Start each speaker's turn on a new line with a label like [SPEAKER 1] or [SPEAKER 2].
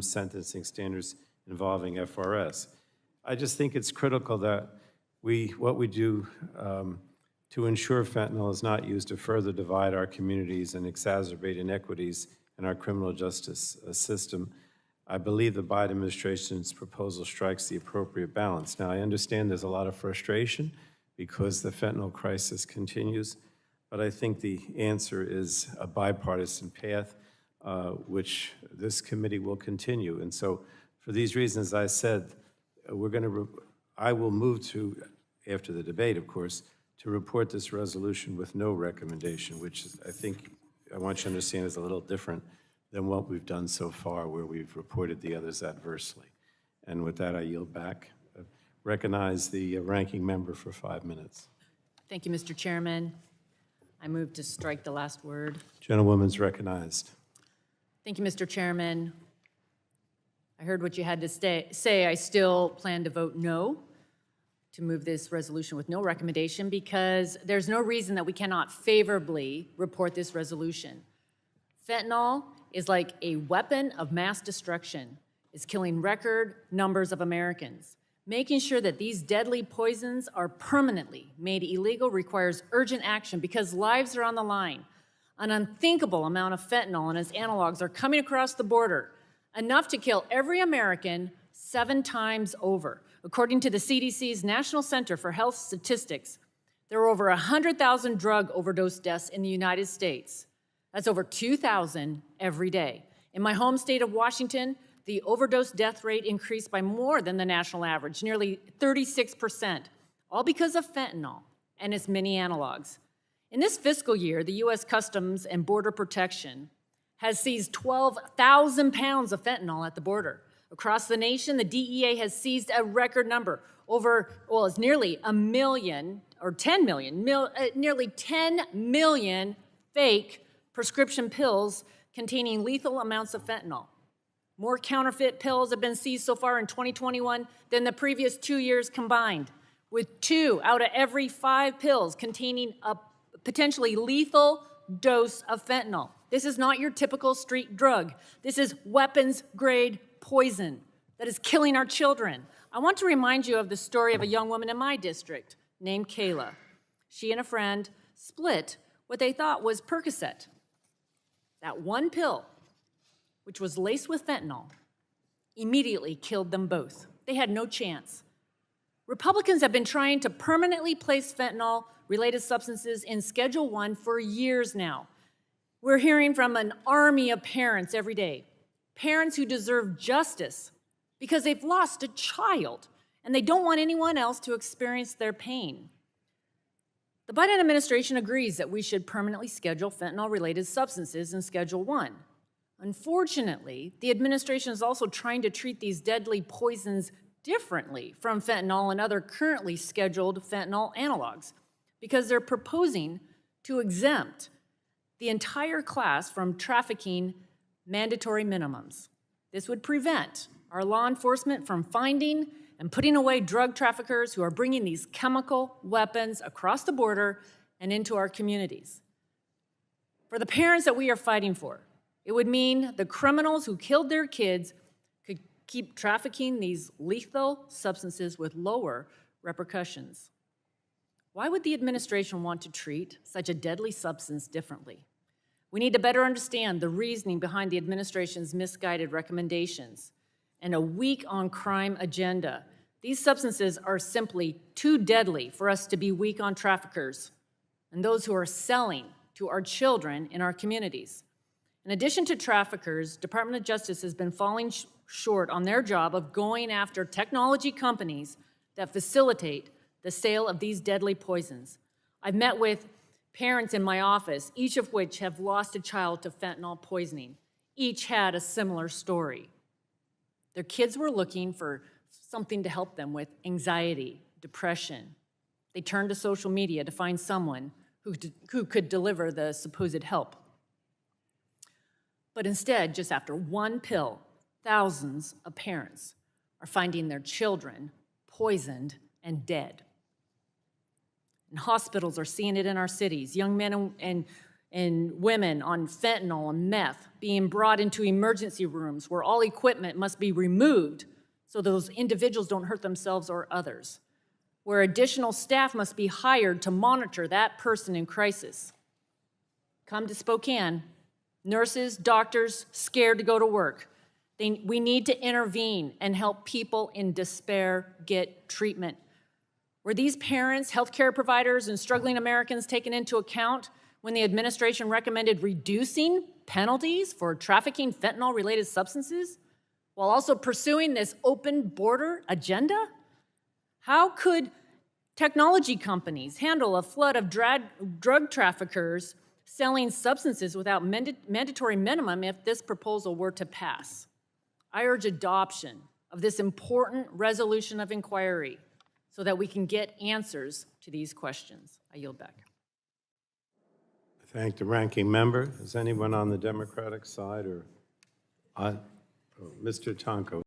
[SPEAKER 1] sentencing standards involving FRS. I just think it's critical that what we do to ensure fentanyl is not used to further divide our communities and exacerbate inequities in our criminal justice system. I believe the Biden administration's proposal strikes the appropriate balance. Now, I understand there's a lot of frustration because the fentanyl crisis continues, but I think the answer is a bipartisan path, which this committee will continue. And so, for these reasons, I said, I will move to, after the debate, of course, to report this resolution with no recommendation, which I think I want you to understand is a little different than what we've done so far, where we've reported the others adversely. And with that, I yield back. Recognize the ranking member for 5 minutes.
[SPEAKER 2] Thank you, Mr. Chairman. I move to strike the last word.
[SPEAKER 1] Gentlewoman's recognized.
[SPEAKER 2] Thank you, Mr. Chairman. I heard what you had to say. I still plan to vote no to move this resolution with no recommendation because there's no reason that we cannot favorably report this resolution. Fentanyl is like a weapon of mass destruction. It's killing record numbers of Americans. Making sure that these deadly poisons are permanently made illegal requires urgent action because lives are on the line. An unthinkable amount of fentanyl and its analogs are coming across the border, enough to kill every American 7 times over. According to the CDC's National Center for Health Statistics, there are over 100,000 drug overdose deaths in the United States. That's over 2,000 every day. In my home state of Washington, the overdose death rate increased by more than the national average, nearly 36%, all because of fentanyl and its many analogs. In this fiscal year, the U.S. Customs and Border Protection has seized 12,000 pounds of fentanyl at the border. Across the nation, the DEA has seized a record number, it's nearly a million, or 10 million, nearly 10 million fake prescription pills containing lethal amounts of fentanyl. More counterfeit pills have been seized so far in 2021 than the previous 2 years combined, with 2 out of every 5 pills containing a potentially lethal dose of fentanyl. This is not your typical street drug. This is weapons-grade poison that is killing our children. I want to remind you of the story of a young woman in my district named Kayla. She and a friend split what they thought was Percocet. That one pill, which was laced with fentanyl, immediately killed them both. They had no chance. Republicans have been trying to permanently place fentanyl-related substances in Schedule I for years now. We're hearing from an army of parents every day, parents who deserve justice because they've lost a child and they don't want anyone else to experience their pain. The Biden administration agrees that we should permanently schedule fentanyl-related substances in Schedule I. Unfortunately, the administration is also trying to treat these deadly poisons differently from fentanyl and other currently scheduled fentanyl analogs because they're proposing to exempt the entire class from trafficking mandatory minimums. This would prevent our law enforcement from finding and putting away drug traffickers who are bringing these chemical weapons across the border and into our communities. For the parents that we are fighting for, it would mean the criminals who killed their kids could keep trafficking these lethal substances with lower repercussions. Why would the administration want to treat such a deadly substance differently? We need to better understand the reasoning behind the administration's misguided recommendations and a weak on crime agenda. These substances are simply too deadly for us to be weak on traffickers and those who are selling to our children in our communities. In addition to traffickers, Department of Justice has been falling short on their job of going after technology companies that facilitate the sale of these deadly poisons. I've met with parents in my office, each of which have lost a child to fentanyl poisoning. Each had a similar story. Their kids were looking for something to help them with anxiety, depression. They turned to social media to find someone who could deliver the supposed help. But instead, just after one pill, thousands of parents are finding their children poisoned and dead. And hospitals are seeing it in our cities. Young men and and women on fentanyl and meth being brought into emergency rooms where all equipment must be removed so those individuals don't hurt themselves or others, where additional staff must be hired to monitor that person in crisis. Come to Spokane, nurses, doctors, scared to go to work. We need to intervene and help people in despair get treatment. Were these parents, healthcare providers, and struggling Americans taken into account when the administration recommended reducing penalties for trafficking fentanyl-related substances while also pursuing this open border agenda? How could technology companies handle a flood of drug traffickers selling substances without mandatory minimum if this proposal were to pass? I urge adoption of this important resolution of inquiry so that we can get answers to these questions. I yield back.
[SPEAKER 1] Thank the ranking member. Is anyone on the Democratic side or Mr. Tonko?